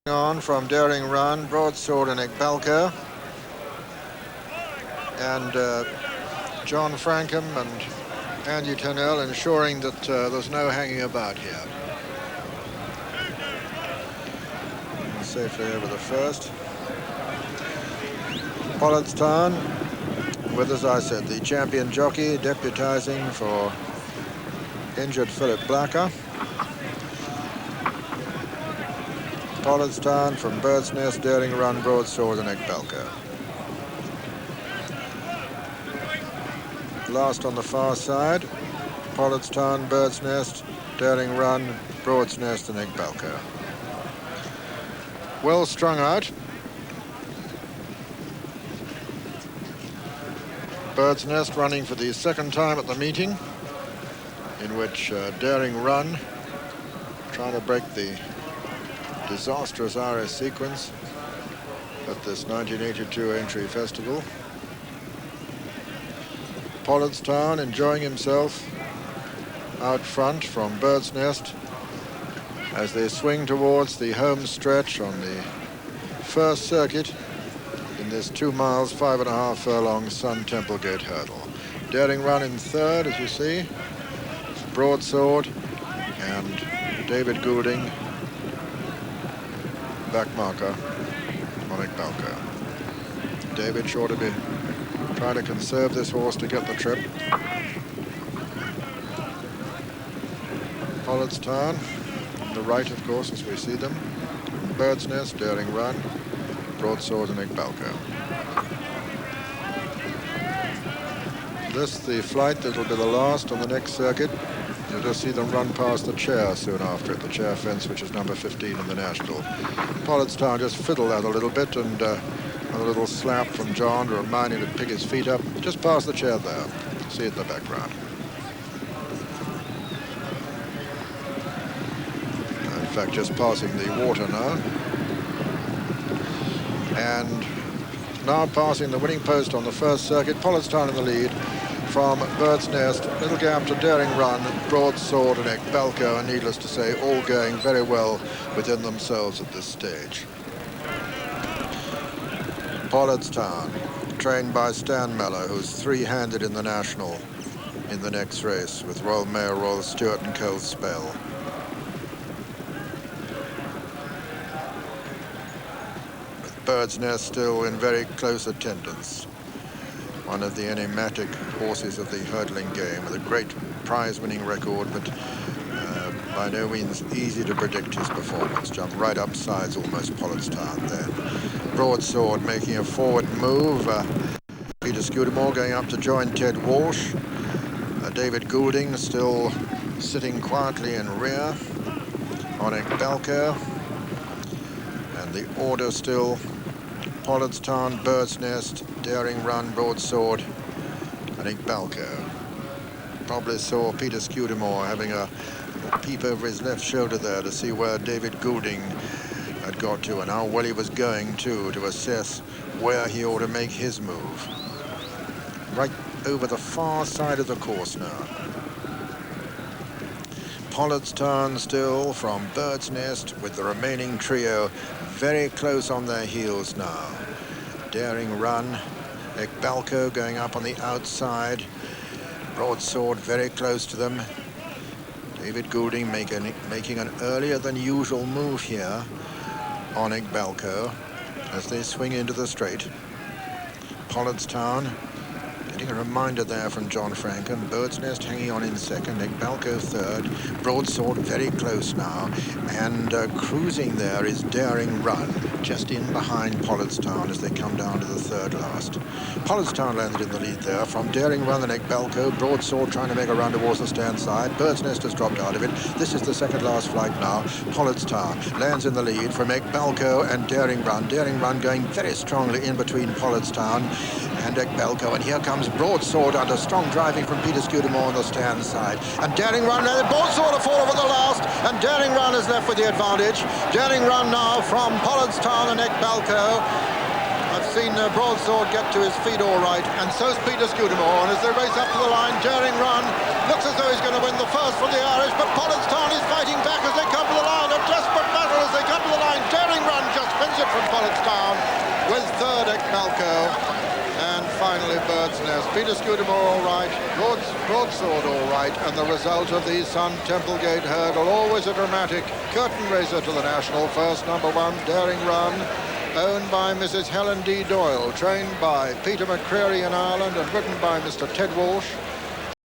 On from Daring Run, Broadsword and Ekbalko. And John Frankham and Andy Turnell ensuring that there's no hanging about here. Safely over the first. Pollardstown with, as I said, the champion jockey deputising for injured Philip Blacker. Pollardstown from Bird's Nest, Daring Run, Broadsword and Ekbalko. Last on the far side, Pollardstown, Bird's Nest, Daring Run, Broad's Nest and Ekbalko. Well strung out. Bird's Nest running for the second time at the meeting, in which Daring Run trying to break the disastrous RS sequence at this 1982 Aintree Festival. Pollardstown enjoying himself out front from Bird's Nest as they swing towards the home stretch on the first circuit in this 2 miles, 5.5 furlong Sun Templegate Hurdle. Daring Run in third, as you see. Broadsword and David Goulding back marker on Ekbalko. David sure to be trying to conserve this horse to get the trip. Pollardstown on the right, of course, as we see them. Bird's Nest, Daring Run, Broadsword and Ekbalko. This, the flight that will be the last on the next circuit. You'll just see them run past the chair soon after it, the chair fence, which is number 15 in the National. Pollardstown just fiddled that a little bit, and a little slap from John to remind him to pick his feet up just past the chair there. See it in the background. In fact, just passing the water now. And now passing the winning post on the first circuit. Pollardstown in the lead from Bird's Nest, Little Gap to Daring Run, Broadsword and Ekbalko, and needless to say, all going very well within themselves at this stage. Pollardstown, trained by Stan Mellor, who's three-handed in the National in the next race with Royal Mayor, Royal Stewart and Cole Spell. With Bird's Nest still in very close attendance. One of the enigmatic horses of the hurdling game with a great prize-winning record, but by no means easy to predict his performance. Jumped right up sides almost Pollardstown then. Broadsword making a forward move. Peter Scudamore going up to join Ted Walsh. David Goulding still sitting quietly in rear on Ekbalko. And the order still Pollardstown, Bird's Nest, Daring Run, Broadsword and Ekbalko. Probably saw Peter Scudamore having a peep over his left shoulder there to see where David Goulding had got to and how well he was going to assess where he ought to make his move. Right over the far side of the course now. Pollardstown still from Bird's Nest with the remaining trio very close on their heels now. Daring Run, Ekbalko going up on the outside. Broadsword very close to them. David Goulding making an earlier than usual move here on Ekbalko as they swing into the straight. Pollardstown getting a reminder there from John Frankham. Bird's Nest hanging on in second, Ekbalko third. Broadsword very close now, and cruising there is Daring Run, just in behind Pollardstown as they come down to the third last. Pollardstown landed in the lead there from Daring Run and Ekbalko. Broadsword trying to make a run towards the stand side. Bird's Nest has dropped out of it. This is the second last flight now. Pollardstown lands in the lead from Ekbalko and Daring Run. Daring Run going very strongly in between Pollardstown and Ekbalko, and here comes Broadsword under strong driving from Peter Scudamore on the stand side. And Daring Run, Broadsword to fall over the last, and Daring Run is left with the advantage. Daring Run now from Pollardstown and Ekbalko. I've seen Broadsword get to his feet all right, and so's Peter Scudamore. And as they race up to the line, Daring Run looks as though he's going to win the first from the Irish, but Pollardstown is fighting back as they come to the line. A desperate battle as they come to the line. Daring Run Bird's Nest, Peter Scudamore all right, Broadsword all right, and the result of the Sun Templegate Hurdle, always a dramatic curtain raiser to the National First, number 1, Daring Run, owned by Mrs. Helen D. Doyle, trained by Peter McCreery in Ireland and ridden by Mr. Ted Walsh.